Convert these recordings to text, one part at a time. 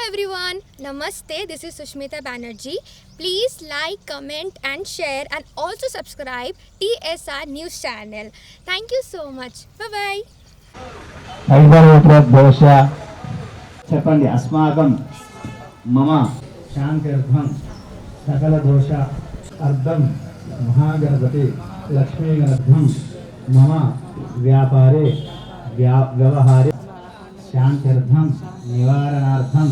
everyone, Namaste. This is Sushmita Banerjee. Please like, comment, and share, and also subscribe TSR News channel. Thank you so much. Bye bye. దోష చెప్పండి. అస్మాకం మమ శాంత్యర్థం సకల దోష అర్థం మహాగణపతి లక్ష్మీగణర్థం మమ వ్యాపారే వ్యవహారే శాంత్యర్థం నివారణార్థం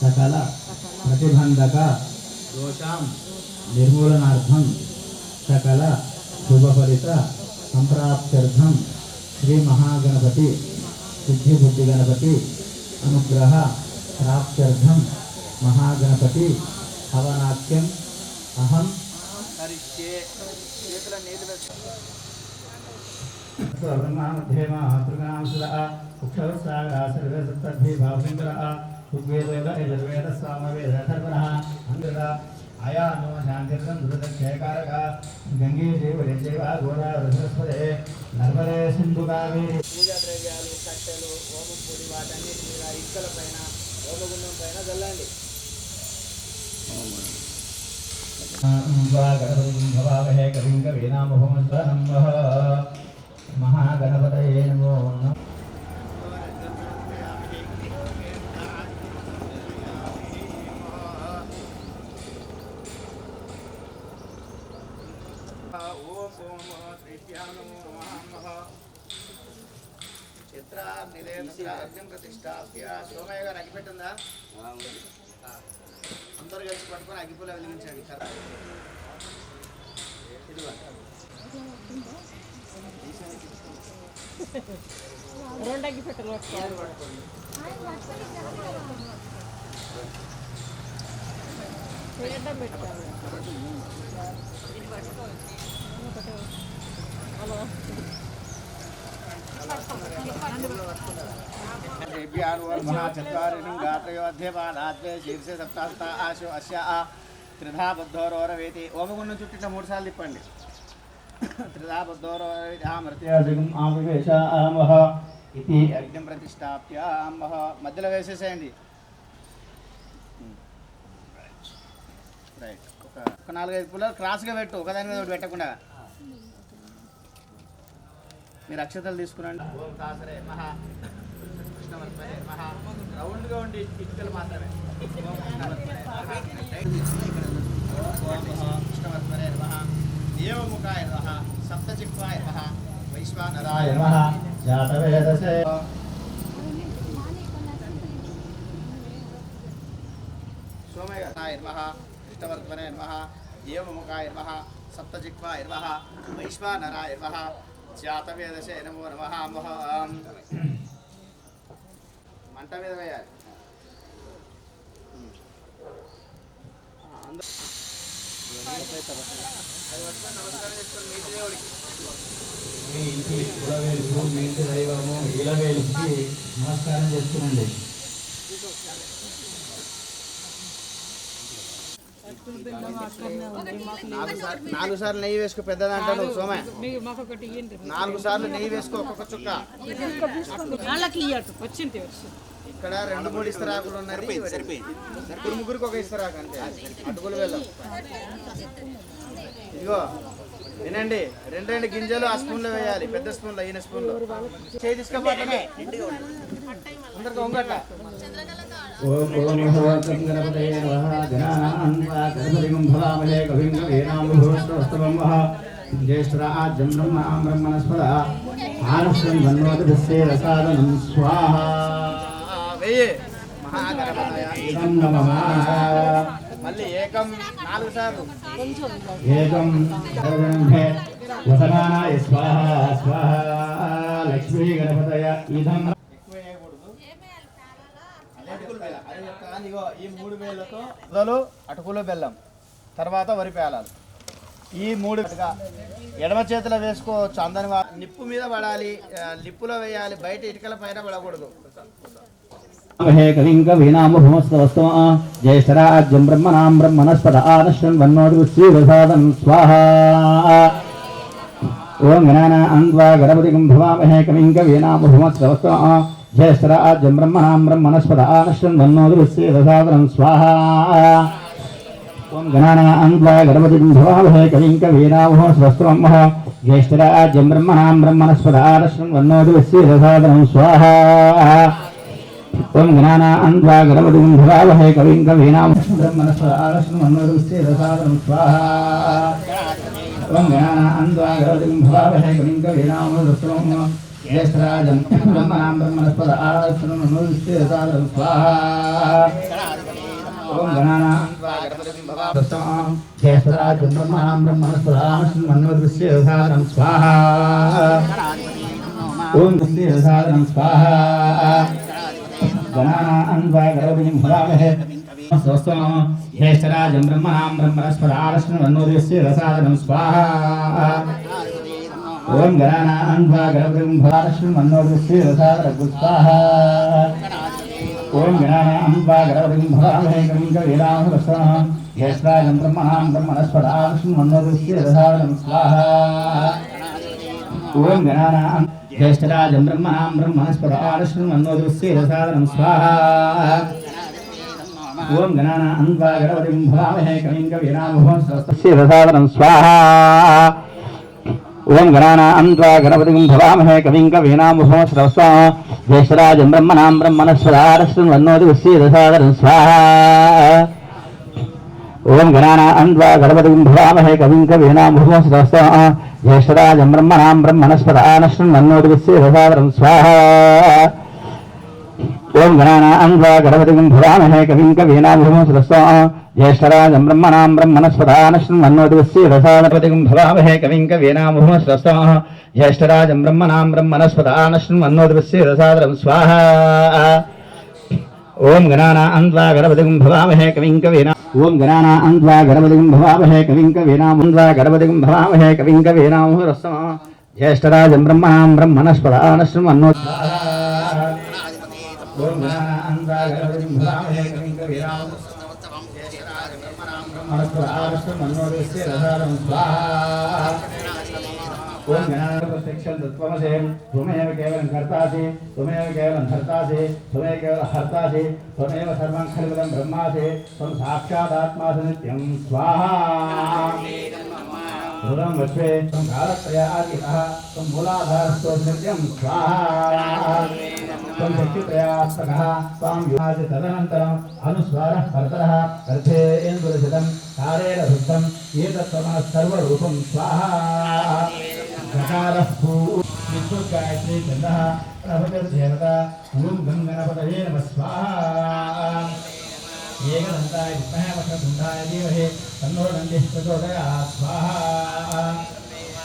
సకల ప్రతిబంధక దోషాం నిర్మూలనార్థం సకల శుభఫలిత సంప్రాప్త్యర్థం శ్రీ మహాగణపతి సిద్ధి బుద్ధి గణపతి అనుగ్రహ ప్రాప్త్యర్థం మహాగణపతి హవనాఖ్యం అహం కరిష్యే. చేతుల నీటి ఋగ్వేద యజుర్వేద సామవేద అథర్వణః అంగద అయానో శాంతిర్గం దుర్దక్షేకారక గంగే దేవ గోదావరి సరస్వతే నర్మదే సింధు కావేరి. పూజా ద్రవ్యాలు కట్టెలు హోమం పొడి వాటన్నిటి మీద ఇక్కల పైన హోమగుండం పైన చల్లండి. భవామహే కవిం కవీనామహోమస్వరం మహాగణపతయే నమో నమః. ప్రతిష్టాప్య సోమయ్య గారు అగిపెట్టిందా? అందరూ కలిసి పట్టుకొని అగిపుల వెలిగించండి. రెండు అగ్గిపెట్టలు శీర్షే సప్తాస్త ఆశో అస్య త్రిధా బుద్ధోరోరవేతి. ఓమగుండం చుట్టూ 3 సార్లు తిప్పండి. త్రిధా బుద్ధోరోరవేతి ఆమృవేశ ఆమహ ఇది యజ్ఞం ప్రతిష్టాప్య ఆమహ. మధ్యలో వేసేసేయండి. రైట్. ఒక 4-5 పుల్లలు క్రాస్గా పెట్టు, ఒకదాని మీద ఒకటి పెట్టకుండా. మీరు అక్షతలు తీసుకురండి. ఓం కాసరే మహా కృష్ణవర్ధనే మహా. రౌండ్గా ఉండి ఇటుకలు మాత్రమే. ఓం కృష్ణవర్ధనే మహా. దేవముఖాయ నమః. సప్తజిహ్వాయ నమః. వైశ్వానరాయ నమః. జాతవేదసే సోమయాయ నమః. కృష్ణవర్ధనే నమః. దేవముఖాయ నమః. సప్తజిహ్వాయ నమః. వైశ్వానరాయ నమః. జాతవేదసే నమో నమః. మంట మీద వేయాలి. నమస్కారం చేసుకోండి. మీ దేవుడికి, మీ ఇంటి కులవేలుకు, మీ ఇంటి దైవము ఇలవేలుకి నమస్కారం చేస్తున్నాండి. 4 సార్లు నెయ్యి వేసుకో. పెద్ద దాంట్లో సోమ 4 సార్లు నెయ్యి వేసుకో. ఒక్కొక్క చుక్క. ఇక్కడ 2-3 ఇస్తరాకులు ఉన్నాయి. ముగ్గురికి ఒక ఇస్తరాకు అంతే. అటుకులు వెళ్ళం. ఇదిగో వినండి, 2 గింజలు ఆ స్పూన్లో వేయాలి. పెద్ద స్పూన్లో, ఈయన స్పూన్లో చేయి తీసుకోపోతే అందరికి వంగట. ఓం గణపతయే నమః. గణానాం భవామహే కవిం కవీనామహోస్తవం జ్యేష్ఠరాజ్యం బ్రహ్మణస్పద ఆనస్వం వన్నోదభిస్సే రసాదనం స్వాహా. మళ్ళీ ఏకం 4 సార్లు. ఏకం వసనాయ స్వాహ స్వాహ. లక్ష్మీ గణపతయ ఇదం. ఎక్కువ వేయకూడదు. ఈ 3 వేలతో మొదలు అటుకులో బెల్లం, తర్వాత వరి పేలాలు. ఈ 3 ఎడమ చేతిలో వేసుకోవచ్చు. అందరి నిప్పు మీద పడాలి, లిప్పులో వేయాలి. బయట ఇటుకల పైన పడకూడదు. కవిం కవీనామహోమస్తవస్తమ జ్యేష్ఠరాజ్యం బ్రహ్మణాం బ్రహ్మణస్పద ఆనశ్వన్ వన్నోదృశ్రీవసాదం స్వాహా. ఓం గణానాం త్వా గణపతిం భవామహే కవిం కవీనామహోమస్తవస్తమ ज्येष्ठराज्यं ब्रह्मणां ब्रह्मणस्पद आनश्वन्वन्नोदृश्येदसादनं स्वाहा ओम गणानां त्वा गणपतिं भवामहे कविं कवीनामहो स्वस्त्रमः ज्येष्ठराज्यं ब्रह्मणां ब्रह्मणस्पद आनश्वन्वन्नोदृश्येदसादनं स्वाहा ओम गणानां त्वा गणपतिं भवामहे कविं कवीनामहो ब्रह्मणस्पद आनश्वन्वन्नोदृश्येदसादनं स्वाहा ओम गणानां त्वा गणपतिं भवामहे कविं कवीनामहो स्वस्त्रमः ज्येष्ठराजं ब्रह्मणां ब्रह्मणस्पद आनश्वन्वन्नोदृश्येदसादनं स्वाहा ओम गणानां त्वा गणपतिं भवामहे ज्येष्ठराजं ब्रह्मणां ब्रह्मणस्पद आनश्वन्वन्नोदृश्येदसादनं स्वाहा ओम दृश्येदसादनं स्वाहा गणानां त्वा गणपतिं भवामहे ज्येष्ठराजं ब्रह्मणां ब्रह्मणस्पद आनश्वन्वन्नोदृश्येदसादनं स्वाहा ओम गणानां त्वा गणपतिं भवामहे स्वाहा ओम गणानां त्वा गणपतिं भवामहे कविं कवीनामहो ज्येष्ठराजं ब्रह्मणां ब्रह्मणस्पद आनश्वन्वन्नोदृश्येदसादनं स्वाहा ओम गणानां ज्येष्ठराजं ब्रह्मणां ब्रह्मणस्पद आनश्वन्वन्नोदृश्येदसादनं स्वाहा ओम गणानां त्वा गणपतिं भवामहे कविं कवीनामहो स्वस्तिरसादनं स्वाहा ओम गणानां त्वा गणपतिं भवामहे कविं कवीनामहो स्वस्तिरसादनं ज्येष्ठराजं ब्रह्मणां ब्रह्मणस्पद आनश्वन्वन्नोदृश्येदसादनं स्वाहा ओम गणानां त्वा गणपतिं भवामहे कविं कवीनामहो स्वस्तिरसादनं ज्येष्ठराजं ब्रह्मणां ब्रह्मणस्पद आनश्वन्वन्नोदृश्येदसादनं स्वाहा ओम गणानां त्वा गणपतिं भवामहे कविं कवीनामहो स्वस्तिरसादनं ज्येष्ठराजं ब्रह्मणां ब्रह्मणस्पद आनश्वन्वन्नोदृश्येदसादनं भवामहे कविं कवीनामहो स्वस्तिरसादनं ज्येष्ठराजं ब्रह्मणां ब्रह्मणस्पद आनश्वन्वन्नोदृश्येदसादनं स्वाहा ओम गणानां त्वा गणपतिं भवामहे कविं कवीनामहो ओम गणानां त्वा गणपतिं भवामहे कविं कवीनामहो त्वा गणपतिं भवामहे कविं कवीनामहो स्वस्तिरसादनं ज्येष्ठराजं ब्रह्मणां ब्रह्मणस्पद आनश्वन्वन्नोदृश्येदसादनं ओम गणानां त्वा गणपतिं भवामहे कविं कवीनामहो ज्येष्ठराजं ब्रह्मणां ब्रह्मणस्पद आनश्वन्वन्नोदृश्येदसादनं स्वाहा ओम गणानां त्वमसे त्वमेव केवलं कर्तासि त्वमेव केवलं धर्तासि त्वमेव केवलं हर्तासि त्वमेव सर्वं खल्विदं ब्रह्मासि त्वं साक्षादात्मासि नित्यं स्वाहा ध्रुवं वश्वे त्वं कालत्रयातीतः त्वं मूलाधारस्त्वं नित्यं स्वाहा त्वं शक्तित्रयात्मकः त्वां युगासि तदनन्तरम् अनुस्वारः परतरः अर्थेन्द्रजितं कालेन धृतं एतत्त्वमः सर्वरूपं स्वाहा गकारः विष्णुगायत्री चन्द्रः प्रभृतिर्देवता ॐ गं गणपतये नमः स्वाहा एकदन्ताय विद्महे वक्रतुण्डाय धीमहि तन्नो नन्दिः प्रचोदयात् स्वाहा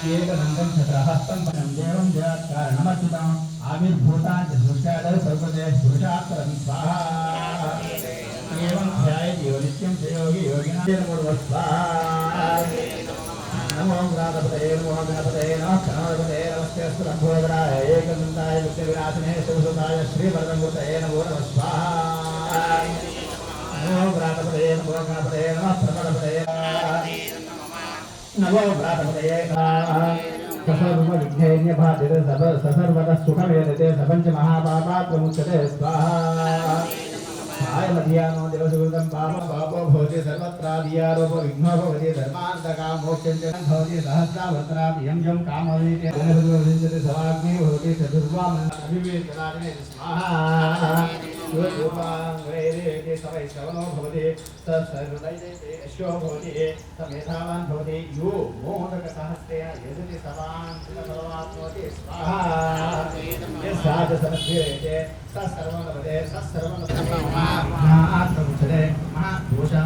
एकदन्तं चतुर्हस्तं परं देवं जगत्कारणमच्युतम् आविर्भूतान् च सृष्ट्यादः सर्वते पुरुषात्परं स्वाहा एवं ध्यायति यो नित्यं च योगी योगिनां स्वाहा नमो गणपतये नमो गणपतये नमः गणपतये नमस्ते लम्बोदराय एकदन्ताय विघ्नविनाशिने शिवसुताय श्रीवरदमूर्तये नमो नमः स्वाहा नमो गणपतये नमः प्रमणपतये नमो गणपतये सर्वविघ्नैर्यभातिः सर्वतः सुखमेधते सपञ्च महापापात्मुच्यते स्वाहा मध्यानो दिवसुगं पापं पापो भवति सर्वत्रादियारोपो विघ्नो भवति धर्मान्तका मोक्षं च भवति सहस्रावत्रादियं यं कामोदिते विंशति सवाग्नि भवति चतुर्वामन अभिवेदनादिने स्वाहा रूपाङ्गैरेति सवैश्रवणो भवति सर्वदैते यशो भवति समेधावान् भवति यो मोदकसहस्रेण यजति सवान् सर्वाप्नोति स्वाहा यस्साद समस्येते सर्वं लभते सर्वं आत्ममुच्यते महादोषा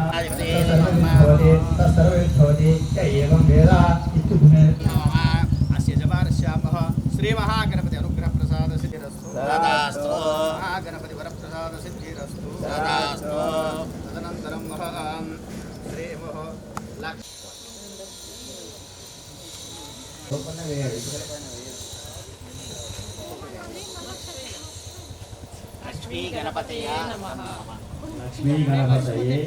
सर्वविद्भवति य एवं वेद इत्युक्ते अस्य जवारस्यामः श्रीमहागणपति अनुग्रहप्रसाद सिद्धिरस्तु महागणपति वरप्रसाद सिद्धिरस्तु तदनन्तरं श्रीमः లక్ష్మీ గణపతయే నమః. లక్ష్మీ గణపతయే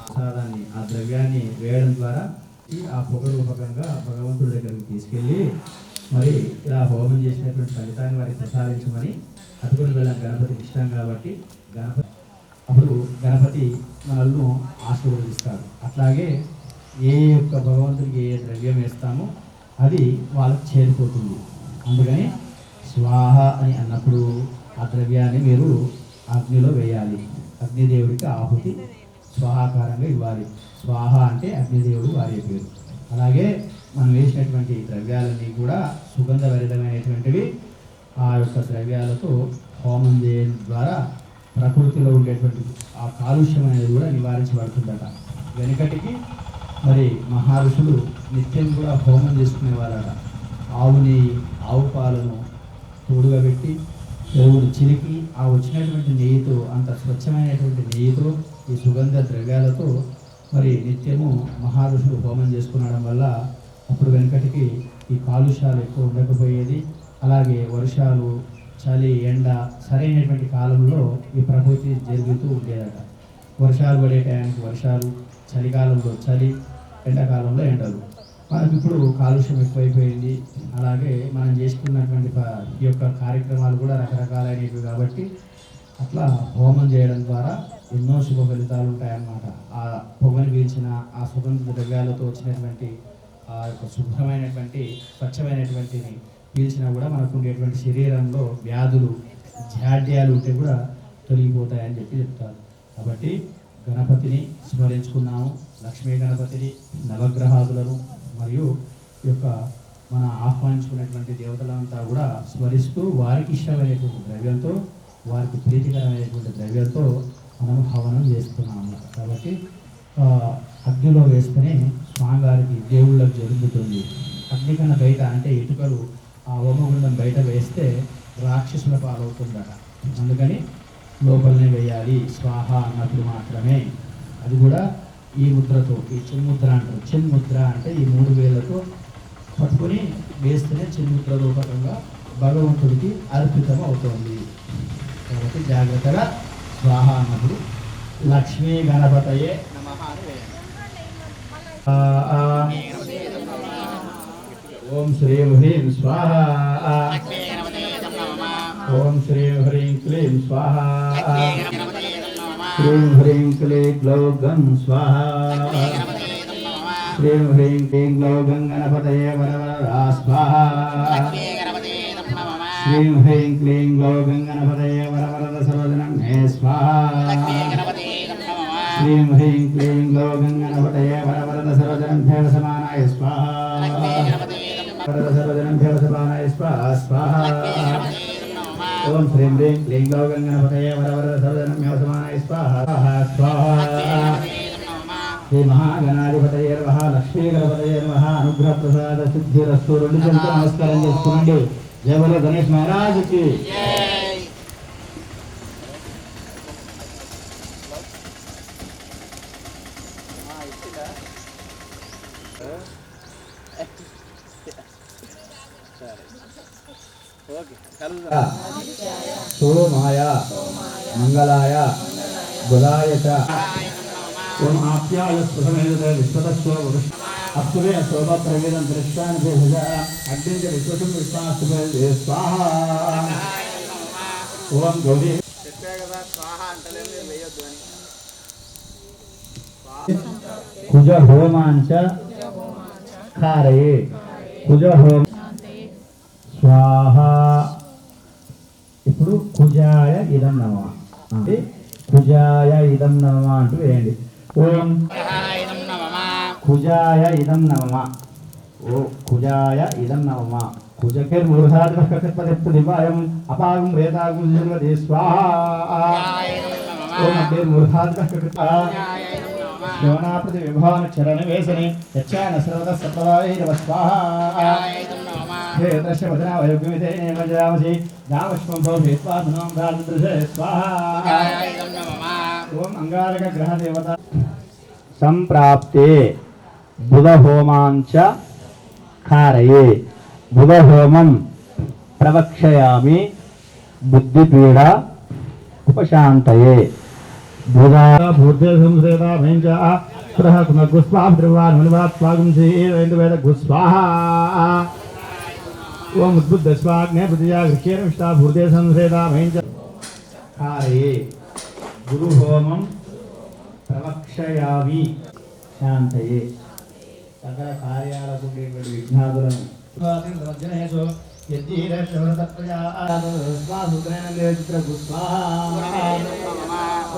ప్రసాదాన్ని ఆ ద్రవ్యాన్ని వేయడం ద్వారా ఆ పొగ రూపకంగా భగవంతుడి దగ్గరికి తీసుకెళ్ళి మరి ఇలా హోమం చేసినటువంటి ఫలితాన్ని వారికి ప్రసాదించమని అటుకులు బెల్లం గణపతికి ఇష్టం కాబట్టి గణపతి అప్పుడు గణపతి మనల్ని ఆశీర్వదిస్తాడు. అట్లాగే ఏ యొక్క భగవంతుడికి ఏ ద్రవ్యం వేస్తామో అది వాళ్ళకి చేరిపోతుంది. అందుకని స్వాహ అని అన్నప్పుడు ఆ ద్రవ్యాన్ని మీరు అగ్నిలో వేయాలి. అగ్నిదేవుడికి ఆహుతి స్వాహాకారంగా ఇవ్వాలి. స్వాహ అంటే అగ్నిదేవుడు వారి పేరు. అలాగే మనం వేసినటువంటి ద్రవ్యాలన్నీ కూడా సుగంధభరితమైనటువంటివి. ఆ యొక్క ద్రవ్యాలతో హోమం చేయడం ద్వారా ప్రకృతిలో ఉండేటువంటి ఆ కాలుష్యం అనేది కూడా నివారించబడుతుందట. వెనుకటికి మరి మహర్షులు నిత్యం కూడా హోమం చేసుకునేవారట. ఆవు పాలను తోడుగా పెట్టి దేవుడు చిలికి ఆ వచ్చినటువంటి నెయ్యితో, అంత స్వచ్ఛమైనటువంటి నెయ్యితో, ఈ సుగంధ ద్రవ్యాలతో మరి నిత్యము మహర్షులు హోమం చేసుకునడం వల్ల అప్పుడు వెనుకటికి ఈ కాలుష్యాలు ఎక్కువ ఉండకపోయేది. అలాగే వర్షాలు, చలి, ఎండ సరైనటువంటి కాలంలో ఈ ప్రకృతి జరుగుతూ ఉండేదట. వర్షాలు పడే టైంకి వర్షాలు, చలికాలంలో చలి, ఎండాకాలంలో ఎండలు. మనకి ఇప్పుడు కాలుష్యం ఎక్కువైపోయింది. అలాగే మనం చేసుకున్నటువంటి ఈ యొక్క కార్యక్రమాలు కూడా రకరకాలైనవి కాబట్టి అట్లా హోమం చేయడం ద్వారా ఎన్నో శుభ ఫలితాలు ఉంటాయన్నమాట. ఆ పొగని పీల్చిన ఆ సుగంధ ద్రవ్యాలతో వచ్చినటువంటి ఆ యొక్క శుభ్రమైనటువంటి స్వచ్ఛమైనటువంటి పీల్చినా కూడా మనకు ఉండేటువంటి శరీరంలో వ్యాధులు, జాడ్యాలు ఉంటే కూడా తొలగిపోతాయని చెప్తారు. కాబట్టి గణపతిని స్మరించుకున్నాము. లక్ష్మీ గణపతిని, నవగ్రహాదులను మరియు ఈ యొక్క మన ఆహ్వానించుకున్నటువంటి దేవతలంతా కూడా స్మరిస్తూ వారికి ఇష్టమైనటువంటి ద్రవ్యంతో, వారికి ప్రీతికరమైనటువంటి ద్రవ్యంతో మనం హవనం చేస్తున్నాము. కాబట్టి అగ్నిలో వేస్తేనే స్వామివారికి దేవుళ్ళకు జరుగుతుంది. అగ్ని కన్నా బయట అంటే ఇటుకలు ఆ హోమగుండం బయట వేస్తే రాక్షసుల పాలవుతుందట. అందుకని లోపలనే వేయాలి స్వాహ అన్నప్పుడు మాత్రమే. అది కూడా ఈ ముద్రతో, ఈ చిన్ముద్ర అంటారు. చిన్ముద్ర అంటే ఈ 3 వేలతో పట్టుకొని వేస్తేనే చిన్ముద్ర రూపకంగా భగవంతుడికి అర్పితం అవుతుంది. కాబట్టి జాగ్రత్తగా స్వాహ అన్నప్పుడు లక్ష్మీ గణపతయే నమః అని వేయాలి. ఓం శ్రీం హ్రీం స్వాహ. ఓం శ్రీం హ్రీం క్లీం స్వాహ. శ్రీం హ్రీం క్లీం గ్లౌ గం స్వాహ. శ్రీం హ్రీం క్లీం గ్లౌ గం గణపతయే వరవరదా స్వాహ. శ్రీం హ్రీం క్లీం గ్లౌ గం గణపతయే వరవరద సర్వజనం మే స్వాహ. శ్రీం హ్రీం క్లీం గ్లౌ గం గణపతయే వరవరద సర్వజనం భేవ సమానాయ స్వాహ. వరద సర్వజనం భేవ సమానాయ స్వాహ స్వాహ. ఓం శ్రీం హ్రీం క్లీం గ్లౌ గం గణపతయే వరవరద సర్వజనం భేవ సమానాయ స్వాహ స్వాహ. శ్రీ మహాగణాధిపతయే నమః. లక్ష్మీ గణపతయే నమః. అనుగ్రహ ప్రసాద సిద్ధిరస్తు. 2 చేతులతో నమస్కారం చేసుకోండి. జయ బోలో గణేష్ మహారాజుకి. సోమాయ మంగళాయ బుధాయ చ ఓం ఆప్యాయ స్పృహమేద విశ్వతస్వ అప్సువే శోభ ప్రవేదం దృష్టాన్ భుజ అగ్నించ విశ్వసం విశ్వాసువే స్వాహ. ఓం గౌరీ కుజ హోమాంచ కారయే. కుజ హోమ స్వాహ. ఇప్పుడు కుజాయ ఇదం నమః అంటే కుజాయ ఇదం నమః అంటూ వేయండి. ఓం కుజాయ ఇదం నమః. ఓ కుజాయ ఇదం నమః. కుజకే మూర్ధాద్రకృత్పదెత్తు దివాయం అపాగం వేదాగం జన్మది స్వాహ. ఓం అగ్నే మూర్ధాద్రకృత్ప శివనాప్రతి విభావన చరణ వేసని యచ్చాన సర్వద సత్వైరవ స్వాహ. హే దశ వదన వయోగ్యమితే నేమజావసి దావష్మం భోభిత్వాధనం భ్రాతృషే స్వాహ. ఓం అంగారక గ్రహ దేవత సంప్రాప్తే బుధ హోమాంచ కారయే. బుధ హోమం ప్రవక్షయామి బుద్ధిపీడ ఉపశాంతయే. బుధా బుద్ధ సంసేదా భేంచ ప్రహ గుస్వాహ ద్రవాన్ మనువాత్ స్వాగం శ్రీ వేద గుస్వాహ. ओम उद्बुद्धस्वाग्ने प्रतिजा गृह्येन विष्टा भूते संसेदा महेंच कारये गुरु होमं प्रवक्षयामि शांतये सकल कार्याలకు ఉండేటువంటి విఘ్నాదులను స్వాతిర్వజ్జనేషు యజ్జీరశ్వరతత్వయా స్వాసుగ్రహణే చిత్రపుష్పాహ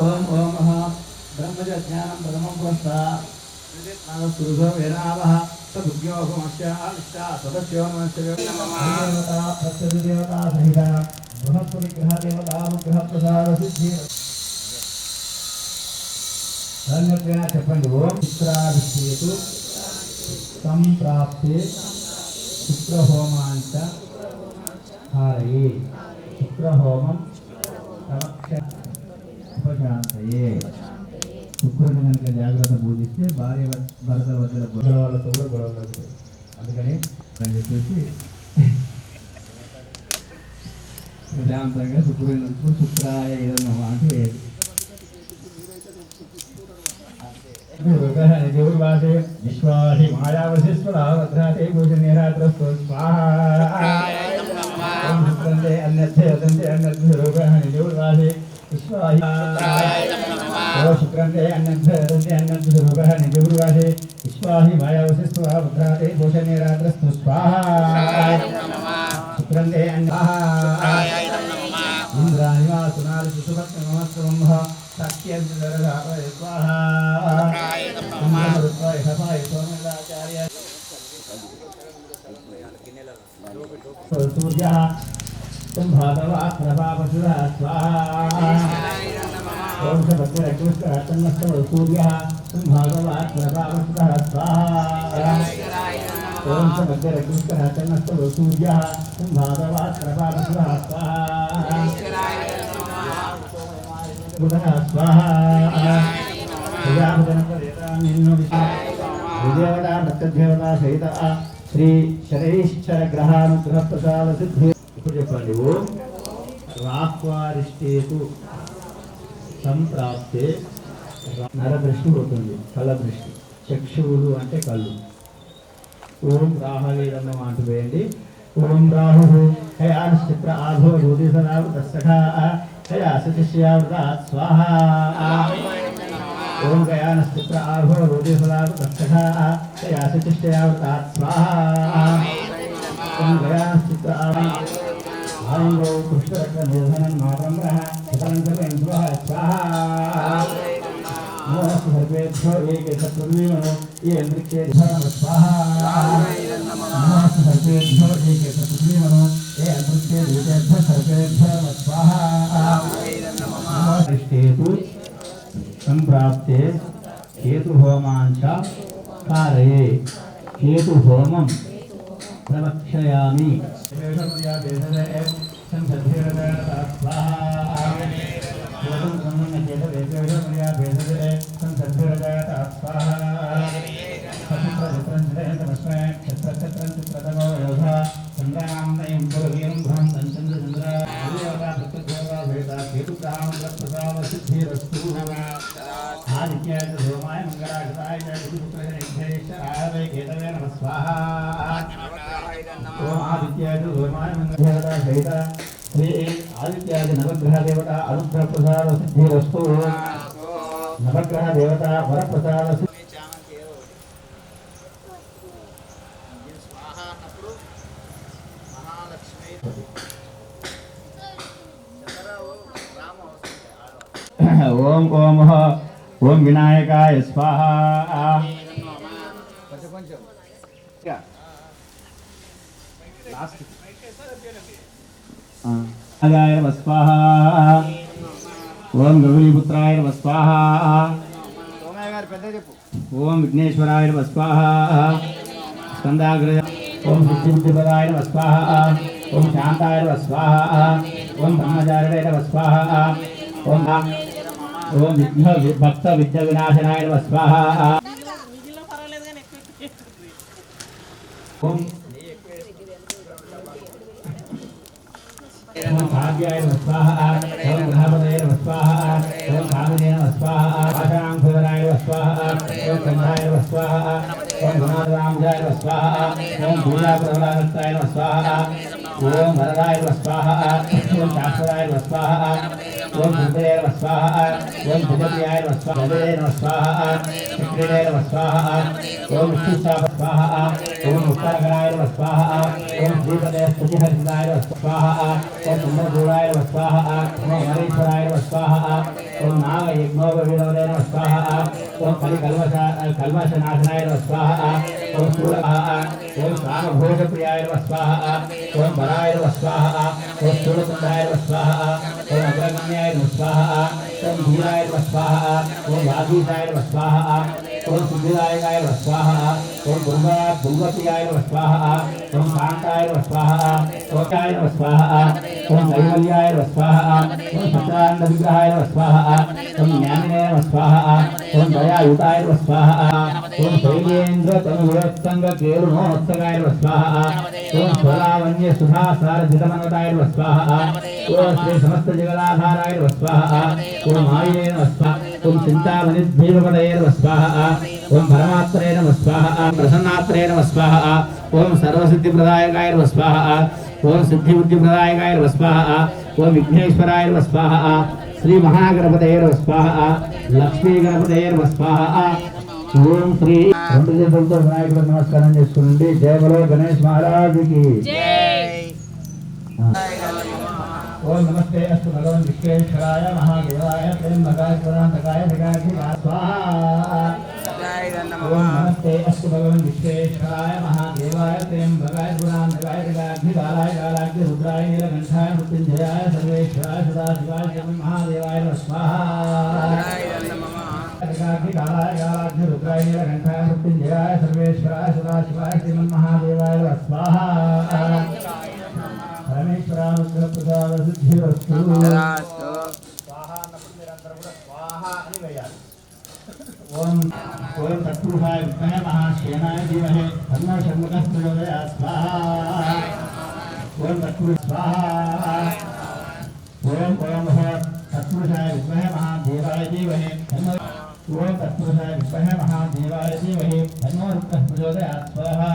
ఓం ఓం బ్రహ్మజ జ్ఞానం ప్రథమం పురస్తా సురుధో వేదావః సదుగ్యోగమస్య ఆవిష్టా సదస్యో నమస్య దేవతా ప్రత్యది దేవతా సహిత బృహస్పతి గ్రహ దేవతా అనుగ్రహ ప్రసాద సిద్ధి ధన్యత్వేన చెప్పండి ఓం చిత్రాభిషేతు సంప్రాప్తే శుక్రహోమాంచ హారయే శుక్రహోమం ప్రవక్ష ఉపశాంతయే శుక్రుని కనుక జాగ్రత్త పూజిస్తే భార్య భర్తల మధ్యలో గొడవలతో కూడా గొడవలు అందుకని అని చెప్పేసి ప్రశాంతంగా శుక్రుని నుంచి శుక్రాయ ఏదన్నా అంటే దేవుడి భాష విశ్వాసి మాయావశిష్ఠరాత్రే భూషణేరాత్రస్తో స్వాహే అన్యర్థే అదంతే అన్యర్థ రోగాన్ని దేవుడి భాష విశ్వాసి శుక్రంతే అన్యర్థ అదంతే అన్యర్థ రోగాన్ని దేవుడి భాష విశ్వాసి మాయావశిష్ఠరాత్రే భూషణేరాత్రస్తో స్వాహా శుక్రంతే ఇంద్రాణివా సునాలి సుసుభక్త నమస్కరం सूर्य तुम भागवा प्रभावसुरा स्वाहा ओम भद्रग्रस्तनस्तव सूर्य तुम भागवा प्रभावसुरा स्वाहा ओम भद्रग्रस्तनस्तव सूर्य तुम भागवा प्रभावसुरा स्वाहा स्वाहा विदेवता भक्तदेवता सहित श्री शनैश्चर ग्रहानुग्रह प्रसाद सिद्धि ఇప్పుడు చెప్పండి ఓం రాహ్వారిష్టేతు సంప్రాప్తే నరదృష్టి పోతుంది కళ్ళ దృష్టి చక్షువులు అంటే కళ్ళు ఓం రాహవేదన్నం అంటూ వేయండి ఓం రాహు హయాశ్చిత్ర ఆభో భూతిసనాలు తస్సఖా హయా సతిశ్యావృతాత్ స్వాహా ओम गयानस्थित्र आभो रोदेशलाभ दक्षः तयासितिष्ठयावृतात् स्वाहा ओम गयानस्थित्र आभो कृष्णरत्ननिधनं मातङ्गः हितरञ्जपेन्द्रः स्वाहा नमोऽस्तु सर्वेभ्यो एके सत्त्वमीमनो ये अन्तरिक्षेभ्यः स्वाहा नमोऽस्तु सर्वेभ्यो एके सत्त्वमीमनो ये अन्तरिक्षेभ्यः सर्वेभ्यः स्वाहा नमोऽस्तु संप्राप्ते केतु होमांच कारये केतु होमं प्रवक्षयामि आदित्याय सोमाय मंगलाय गुरुपुत्राय निधेश्वराय केतवे नमः स्वाहा ओम आदित्याय सोमाय मंगलाय सहित श्री आदित्याय नवग्रह देवता अनुग्रह प्रसाद सिद्धिरस्तु नवग्रह देवता वर प्रसाद ओम ओम ओम विनायकाय स्वाहा नागाय नमः स्वाहा ओम गौरीपुत्राय नमः स्वाहा ओम विघ्नेश्वराय नमः स्वाहा स्कंदाग्रज ओम सिद्धिपदाय नमः स्वाहा ओम शांताय नमः स्वाहा ओम ब्रह्मचारिणे नमः स्वाहा ओम ओम भक्त विद्या विनाशनाय नमः स्वाहा ओम भाग्याय नमः स्वाहा ओम ग्रहपतये नमः स्वाहा ओम कामिने नमः स्वाहा आशांकुराय नमः स्वाहा ओम चंद्राय नमः स्वाहा ओम गुणारामजाय स्वाहा ओम भूलाप्रभराय स्वाहा ओम वरदाय स्वाहा ओम शास्त्राय स्वाहा ओम भूतेय स्वाहा ओम भूपत्याय स्वाहा जले स्वाहा चक्रे स्वाहा ओम विष्णुसाय स्वाहा ओम उत्तरगणाय स्वाहा ओम श्रीपदे स्तुतिहरिदाय स्वाहा ओम चंद्रचूडाय स्वाहा ओम हरीश्वराय स्वाहा ओम नागयज्ञोपविनोदे स्वाहा ओम कल्मषनाशनाय स्वाहा ओम शूलः ओम कामभोगप्रियाय स्वाहा ओम वराय स्वाहा ओम शूलकुंडाय स्वाहा ओम अग्रगण्याय स्वाहा ओम धीराय स्वाहा ओम वागीशाय स्वाहा ओम सिद्धिदायकाय स्वाहा ओम दुर्गप्रियाय स्वाहा ओम शांताय स्वाहा ओम काय स्वाहा ओम नैवल्याय स्वाहा ओम सत्रानंद विग्रहाय स्वाहा ओम ज्ञानिने स्वाहा ओम दयायुताय स्वाहा ओम शैलेन्द्र तनुवत्संग केरुणोत्सगाय स्वाहा ओम स्वरावन्य सुधासारजितमनताय स्वाहा ओम श्री समस्त जगदाधाराय स्वाहा ओम माये स्वाहा ओम चिंतामणिभीमपदये स्वाहा ओम परमात्रे नमः स्वाहा प्रसन्नात्रे नमः स्वाहा ओम सर्वसिद्धिप्रदायकाय नमः स्वाहा ओम सिद्धिबुद्धिप्रदायकाय नमः स्वाहा ओम विघ्नेश्वराय नमः स्वाहा श्री महागणपतये नमः स्वाहा लक्ष्मी गणपतये नमः स्वाहा ओम श्री రెండు చేతులతో వినాయకుడికి నమస్కారం చేసుకోండి. జయ బలో గణేష్ మహారాజ్ కి जय ओम नमस्ते अस्तु भगवान विश्वेश्वराय महादेवाय त्र्यंबकाय पुराणकाय भगाय स्वाहा ओम नमस्ते अस्तु भगवान विश्वेश्वराय महादेवाय त्र्यंबकाय पुराणकाय भगाय कालाग्नि रुद्राय नीलकंठाय मृत्युंजयाय सर्वेश्वराय सदाशिवाय महादेवाय स्वाहा कालाग्नि रुद्राय नीलकंठाय मृत्युंजयाय सर्वेश्वराय सदाशिवाय महादेवाय स्वाहा परमेश्वरानुग्रहप्रसाद सिद्धिरस्तु स्वाहा निरंतर स्वाहा అని వేయాలి. ఓం ఓం తత్పురుషాయ విద్మహే మహాసేనాయ ధీమహి తన్నో షణ్ముఖః ప్రచోదయాత్ స్వాహా ఓం తత్పురుష స్వాహా ఓం ఓం తత్పురుషాయ విద్మహే మహాదేవాయ ధీమహి తన్నో ఓం తత్పురుషాయ విద్మహే మహాదేవాయ ధీమహి తన్నో రుద్రః ప్రచోదయాత్ స్వాహా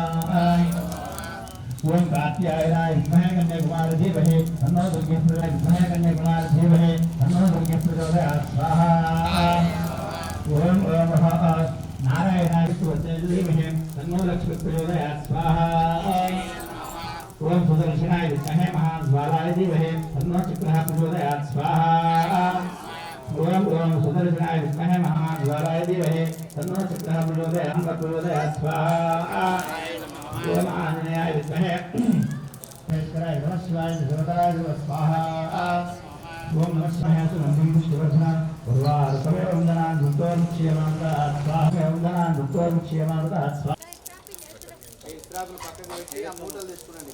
ओम कात्यायनाय विद्महे कन्याकुमारी धीमहि तन्नो दुर्गेश्वराय विद्महे कन्याकुमारी धीमहि तन्नो दुर्गे प्रचोदयात् स्वाहा ओम ओम नारायणाय धीमहि तन्नो लक्ष्मी प्रचोदयात् स्वाहा ओम सुदर्शनाय विद्महे महाज्वालाय धीमहि तन्नो चक्रः प्रचोदयात् स्वाहा ओम ओम सुदर्शनाय विद्महे महाज्वालाय धीमहि तन्नो चक्रः प्रचोदयात् स्वाहा ओम आंजनेयाय विद्महे कन्याकुमारी नमः शिवाय देवताय नमः स्वाहा ओम नमः शिवाय सुनंदि शिवधना उर्वार समय वंदना दुतोर क्षयमानता स्वाहा वंदना दुतोर क्षयमानता स्वाहा ఇస్త్రాకులు పక్కకు పెట్టి ఆ మూటలు తెచ్చుకోండి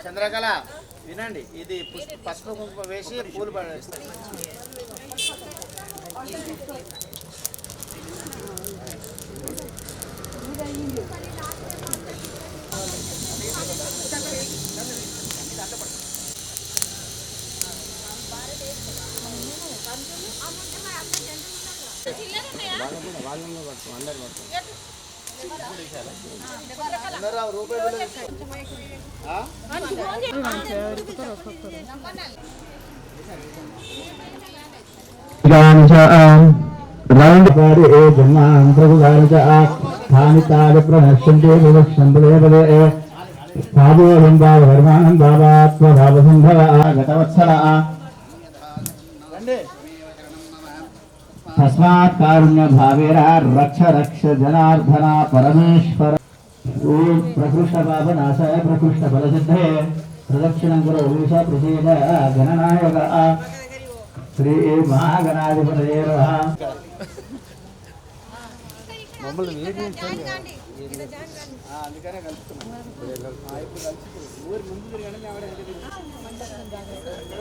చంద్రకళ వినండి, ఇది పసుపు కుంకుమ వేసి పూలు పడేస్తారు. रौंड पारे ए जन्मान प्रभुदान च स्थानिताल प्रनश्यन्ते विवक्षन्ते पदे साधु बन्धा धर्मानं भावात्म भावसंभव गतवत्सल तस्मात् कारुण्य भावेरा रक्ष रक्ष जनार्दना परमेश्वर ओम प्रकृष्ट पापनाशाय प्रकृष्ट फलसिद्धे प्रदक्षिणं करो विषा प्रसीद गणनायक श्री महागणाधिपतये नमः అందుకనే కలుపుతున్నాం. ఇప్పుడు ఊరి ముందు తిరగండి, ఆవిడ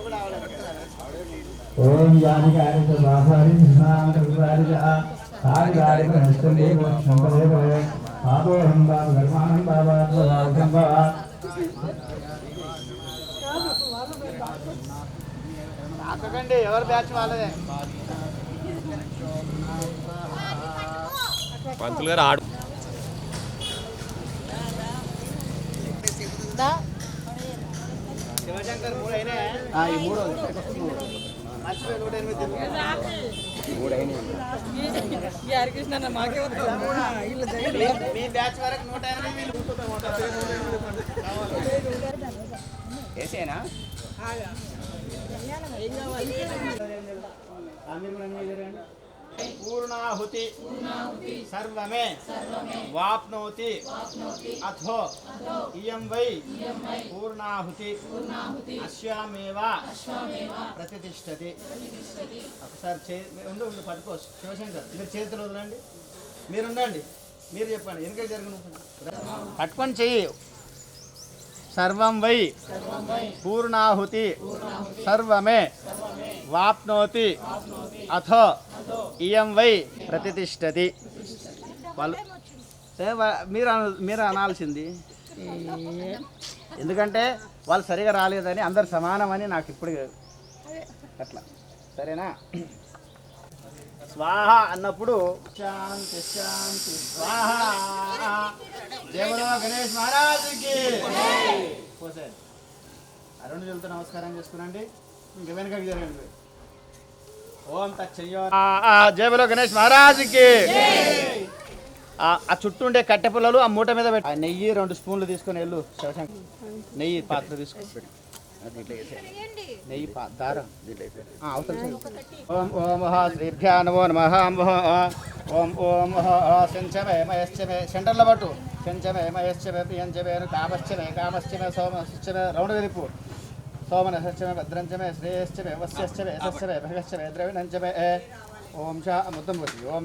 కూడా ఆవిడ ఓం యానికాని స్వాహారి కృష్ణామృతారి సారిగారి హస్తలే సంపదే పాపోహం బాబు గర్మాణం బాబాత్మభావం బా ఆకండి ఎవరు బ్యాచ్ వాళ్ళదే. పంతులు గారు ఆడు శివశంకర్ 3 అయినాయి. ఈ 3 మర్చిపోయి 108 మీ బ్యాచ్ వరకు 108 వేసేనా పూర్ణాహుతి సర్వమే వాప్నోతి అథో ఇయం వై పూర్ణాహుతి అశ్యామేవ ప్రతిష్టతి. ఒకసారి ఉండు పట్టుకోవచ్చు. శివశంకర్ మీరు చేతులు వదలండి, మీరు ఉండండి, మీరు చెప్పండి వెనక జరగను పట్టుకొని చెయ్యి. సర్వం వై పూర్ణాహుతి సర్వమే వాప్నోతి అథో ఇయం వై ప్రతిష్టతి. వాళ్ళు మీరు అనాల్సింది, ఎందుకంటే వాళ్ళు సరిగా రాలేదని అందరు సమానమని నాకు ఇప్పుడు అట్లా సరేనా. స్వాహ అన్నప్పుడు శాంతి శాంతి స్వాహ. దేవుడు గణేష్ మహారాజుకి పోసారు. అరుణ్ జల్తో నమస్కారం చేసుకునండి. ఇంక వెనకకి జరగండి. ఓం తచ్చయ్యో. జయబలో గణేష్ మహారాజుకి. ఆ చుట్టూ ఉండే కట్టె పుల్లలు ఆ మూట మీద పెట్టి నెయ్యి 2 స్పూన్లు తీసుకొని వెళ్ళు. శివశంకర్ నెయ్యి పాత్ర తీసుకొని నెయ్యి దారం అవసరం. ఓం ఓం శ్రీభ్యా నమో నమః. ఓం ఓం శంచమే మయశ్చమే సెంటర్లో పట్టు. శంచమే మయశ్చమే ప్రియంచమే కామశ్చమే కామశ్చమే సోమశ్చమే రౌండ్ తిరుపు. సోమనశ్చమే భద్రంచమే శ్రేయశ్చమే వశ్యశ్చమే యశశ్చమే భగశ్చమే ద్రవిణంచమే. ఓం షా మొత్తం పోతుంది. ఓం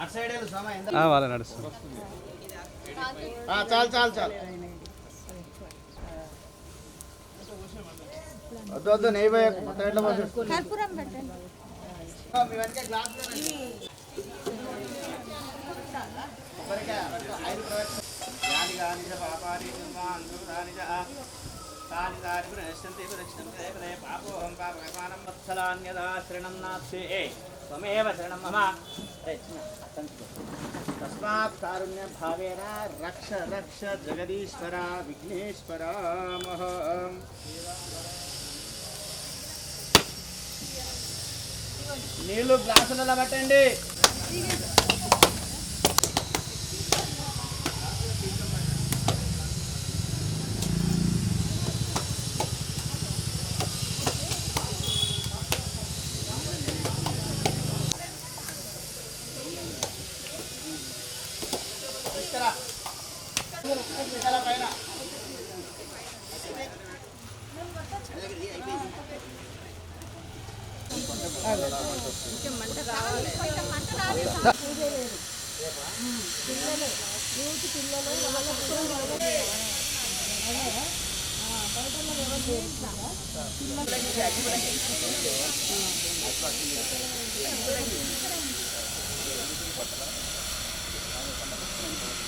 అటు సైడ్ వాళ్ళ నడుస్తుంది. చాలు చాలు చాలు వద్దు వద్దు నెయ్యి పోయే మొత్తం ఎట్లా పోతుంది. మీ వెనక గ్లాస్ తస్మాత్ కారుణ్య భావేన రక్ష రక్ష జగదీశ్వర విఘ్నేశ్వర. నీళ్ళు గ్లాసులలో పట్టండి. పైన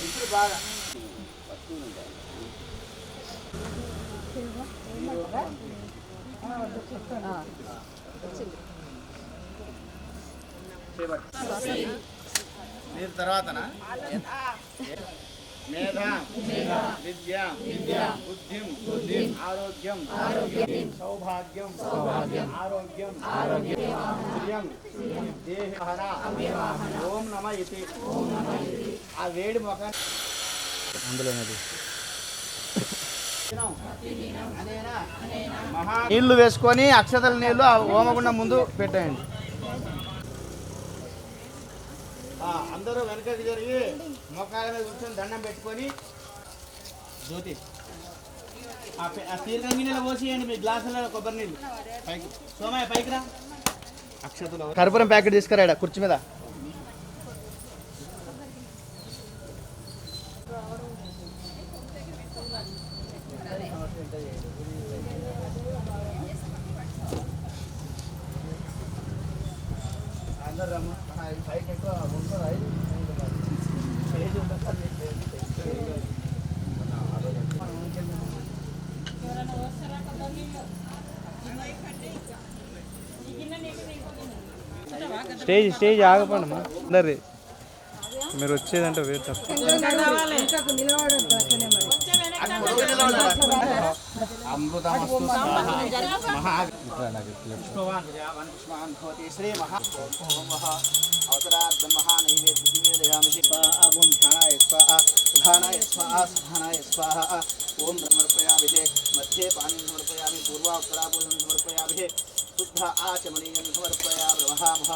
ఇప్పుడు బాగా మీరు తర్వాతనా మేధ విద్య బుద్ధిం ఆరోగ్యం సౌభాగ్యం ఆరోగ్యం శ్రియం దేహ. ఓం నమ ఇతి ఆ వేడి మొఖం అందులోనది నీళ్లు వేసుకొని అక్షతల నీళ్లు ఆ హోమగుండం ముందు పెట్టేయండి. అందరూ వెనకకి జరిగి మొక్కల మీద కూర్చొని దండం పెట్టుకొని జ్యోతి ఆ తీర్థం గిన్నెలో పోసేయండి. మీ గ్లాసులో కొబ్బరి నీళ్ళు పైకి. సోమయ్య పైకి రా. అక్షతలు కర్పూరం ప్యాకెట్ తీసుకురాడా కుర్చీ మీద. అందరు రమ్మ పైకి ఎక్కువ ఉంటుంది అది స్టేజ్ ఉంటుంది స్టేజ్ ఆగపండి అందరి మీరు వచ్చేదంటే వేరు తప్ప అమృతమస్తు పుష్పవాన్ భవతి శ్రీ అవసరార్థం మహానైవేద్యయామి ఓం ధ్యానాయ స్వాహ ధానాయ స్వాహ సధానాయ స్వాహ ఓం సమర్పయామి మధ్యే పానీయం సమర్పయామి పూర్వాక్షరాపూజం సమర్పయామి శుద్ధ ఆచమనీయం సమర్పయామి వహామహ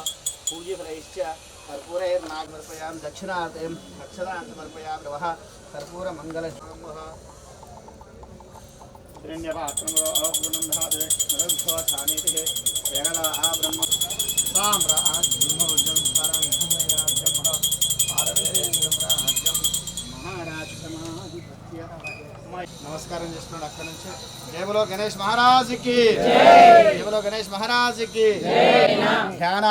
పూజ్యఫలైశ్చ कर्पूरैर्नाग समर्पयामि दक्षिणार्थे अक्षरान् समर्पयामि नमः कर्पूरमङ्गलश्वमः हिरण्यपात्रपूर्णं दहाते नरभ्योत्थानेतिः वेगलाः ब्रह्म साम्राज्यं परमराज्यं पारवेश्वराज्यं महाराजसमाधिपत्य नमस्कारं చేస్తున్నాడు అక్కడ నుంచి జయబలో గణేష్ మహారాజ్ కి జై జయబలో గణేష్ మహారాజ్ కి జై ధ్యాన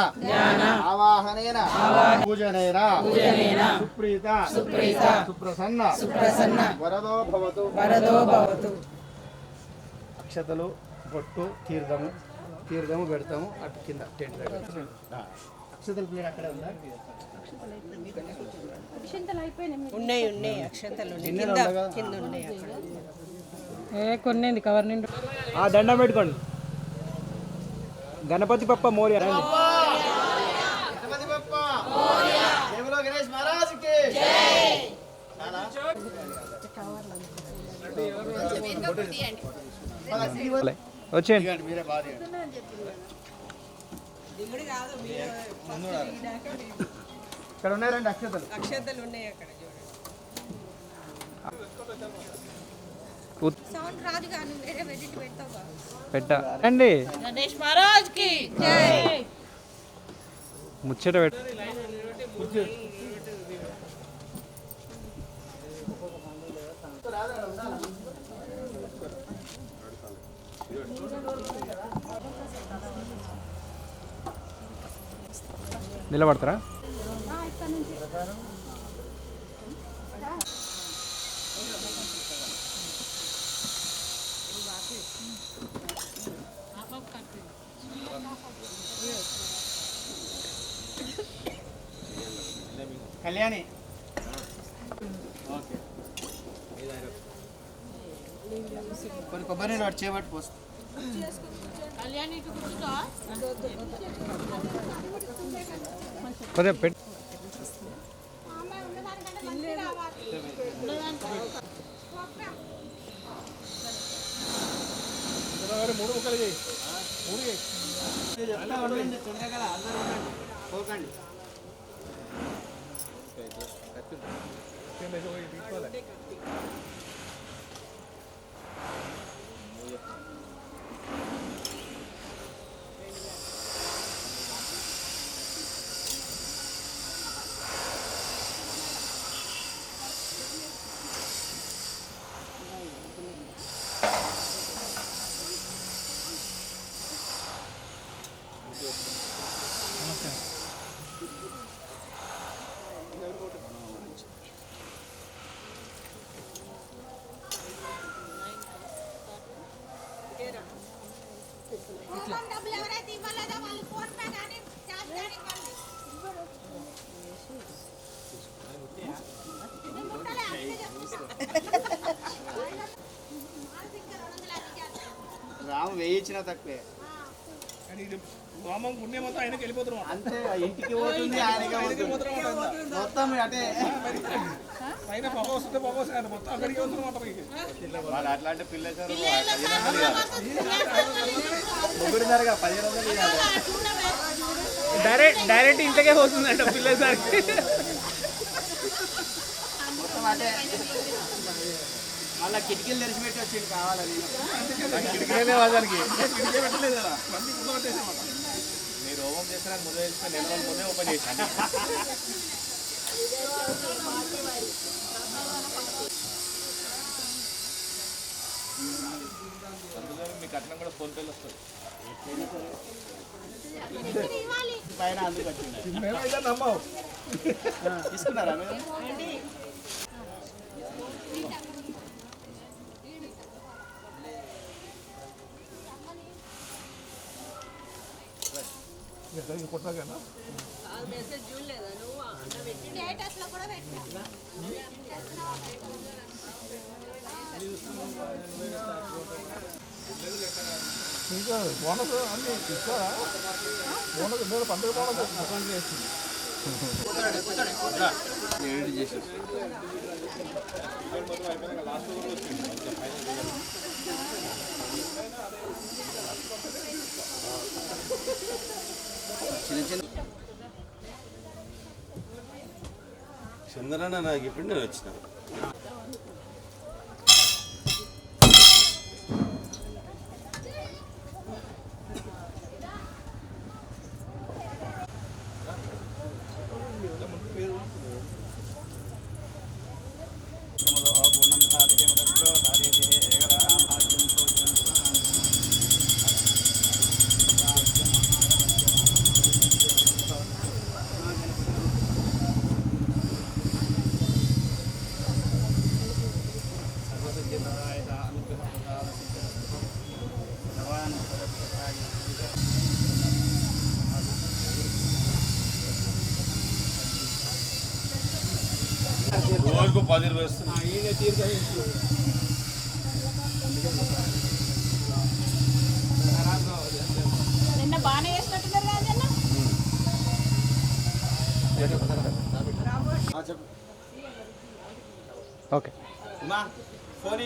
ఆవాహనేన పూజనేన సుప్రీత సుప్రసన్న వరదో భవతు అక్షతలు బొట్టు తీర్థము పెడతాము అటు కింద టెంట్ దగ్గర అక్షతలు ప్లేట్ అక్కడే ఉందా ఉన్నాయి అక్షంతలు కింద ఉన్నాయి అక్కడ కొన్ని కవర్ నిండు దండం పెట్టుకోండి గణపతి పప్ప మోరియా రండి గణపతి బప్ప మోరియా జయబలో గణేష్ మహారాజ్ కి జై వచ్చేయండి మీరే బాధ ఇక్కడ ఉన్నాయి రెండు అక్షంతలు ఉన్నాయి అక్కడ సౌండ్ రాదు కానీ వేరే వెజిట్ పెడతావా పెట్టండి గణేష్ మహారాజ్ కి జై ముచ్చట పెట్ట నిలబడతారా కళ్యాణి కొన్ని కొబ్బరి నీళ్ళు వాడు చేయబట్టి పోస్తా కొద్దిగా పెట్టి పోకండి రాము వేయించిన తక్కువే అంతే ఇంటికి పోతుంది ఆయనకి మొత్తం అటే వాళ్ళు అట్లా అంటే పిల్లలు ముగ్గురున్నారుగా 1500 డైరెక్ట్ ఇంతకే పోతుందంట పిల్లలకి మొత్తం అటే మళ్ళీ కిటికీలు తెరిచిపెట్టి వచ్చింది కావాలని కిటికీలే వాళ్ళకి కిటికీ పెట్టలేదు కదా మీరు హోమం చేసిన ముందు వేసుకొని 2 రోజుల ముందే ఓపెన్ చేశాను పైన అందుకు వచ్చింది తీసుకున్నారా మీరు? చంద్రన్న నాకు ఇప్పుడు నేను వచ్చిన రోజుకు 10 వస్తుంది. నిన్న బాగానే వేసినట్టున్నారు రాజన్న. చెప్పు ఓకే. ఉమా ఫోన్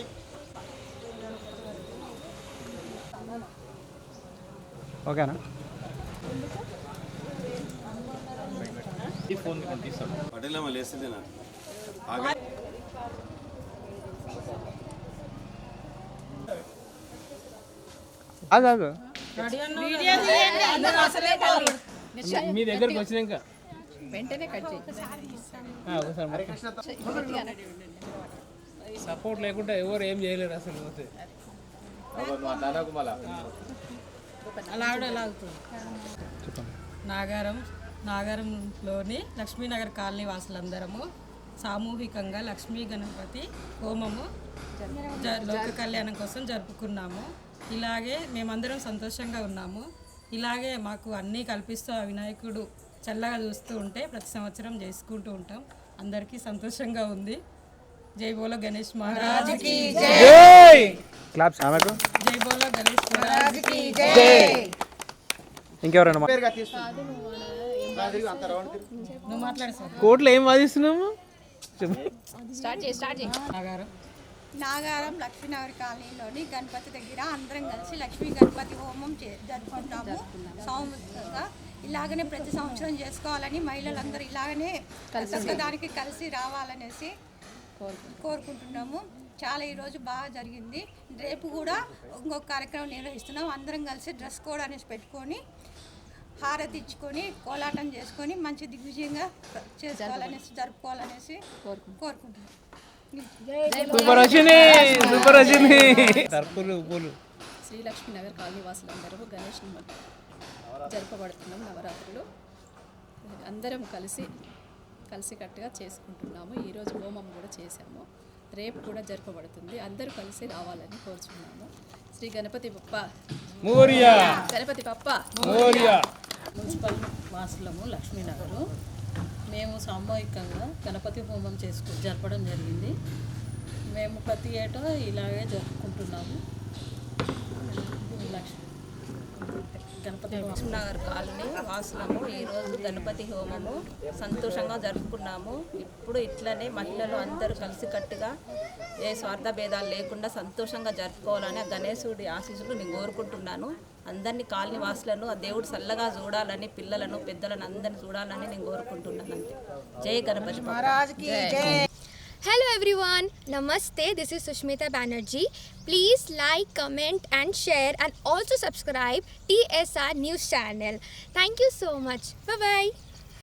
ఓకేనా? పటేల్ అమ్మ లేస్తుంది నాకు అదే వీడియో తీయండి. అందరూ అసలే కాదు. మీ దగ్గరకు వచ్చినాక వెంటనే కట్ చేయి. ఒకసారి సపోర్ట్ లేకుండా ఎవరు ఏం చేయలేరు అసలు పోతే అలా కూడా లాగుతుంది. నాగారంలోని లక్ష్మీనగర్ కాలనీ వాసులందరము సామూహికంగా లక్ష్మీ గణపతి హోమము లోక కళ్యాణం కోసం జరుపుకున్నాము. ఇలాగే మేమందరం సంతోషంగా ఉన్నాము. ఇలాగే మాకు అన్నీ కల్పిస్తూ ఆ వినాయకుడు చల్లగా చూస్తూ ఉంటే ప్రతి సంవత్సరం చేసుకుంటూ ఉంటాం. అందరికీ సంతోషంగా ఉంది. జై బోలో గణేష్ మహారాజ్ కి జై. క్లాప్స్ ఆమెకు. జై బోలో గణేష్ మహారాజ్ కి జై. ఇంకెవరైనా పేరుగా తీస్తుంది అంత రౌండ్ నువ్వు మాట్లాడు సార్. కోర్టులో ఏం వాదిస్తున్నాము? నాగారం లక్ష్మీనగర్ కాలనీలోని గణపతి దగ్గర అందరం కలిసి లక్ష్మీ గణపతి హోమం జరుపుకుంటాము సామూహికంగా. ఇలాగనే ప్రతి సంవత్సరం చేసుకోవాలని మహిళలందరూ ఇలాగనే దానికి కలిసి రావాలనేసి కోరుకుంటున్నాము. చాలా ఈరోజు బాగా జరిగింది. రేపు కూడా ఇంకొక కార్యక్రమం నిర్వహిస్తున్నాం. అందరం కలిసి డ్రెస్ కోడ్ అనేసి పెట్టుకొని హారతి ఇచ్చుకొని కోలాటం చేసుకొని మంచి దిగ్విజయంగా చేసుకోవాలనేసి జరుపుకోవాలనేసి కోరుకుంటున్నాం. సూపర్ వచ్చింది, సూపర్ వచ్చింది. తర్పులు పూలు శ్రీలక్ష్మీనగర్ కాలనీ వాసులందరూ గణేష్ జరపబడుతున్నాం. నవరాత్రులు అందరం కలిసికట్టుగా చేసుకుంటున్నాము. ఈరోజు హోమం కూడా చేశాము. రేపు కూడా జరపబడుతుంది. అందరూ కలిసి రావాలని కోరుచున్నాము. శ్రీ గణపతి బప్ప మోరియా. గణపతి బప్ప మోరియా. మున్సిపల్ వాసులము లక్ష్మీనగరు మేము సామూహికంగా గణపతి హోమం జరపడం జరిగింది. మేము ప్రతి ఏటా ఇలాగే జరుపుకుంటున్నాము. గణపతి లక్ష్మీనగర్ కాలనీ వాసులము ఈరోజు గణపతి హోమము సంతోషంగా జరుపుకున్నాము. ఇప్పుడు ఇట్లనే మహిళలు అందరూ కలిసికట్టుగా ఏ స్వార్థ భేదాలు లేకుండా సంతోషంగా జరుపుకోవాలని ఆ గణేశుడి ఆశీస్సులు నేను కోరుకుంటున్నాను. అందరినీ కాలనీ వాసులను ఆ దేవుడు చల్లగా చూడాలని, పిల్లలను పెద్దలను అందరిని చూడాలని నేను కోరుకుంటున్నాను. అంతే. జై గణపతి మహారాజ్ కి జై. Hello everyone, Namaste, this is Sushmita Banerjee. Please like, comment and share and also subscribe TSR News channel. Thank you so much. Bye bye.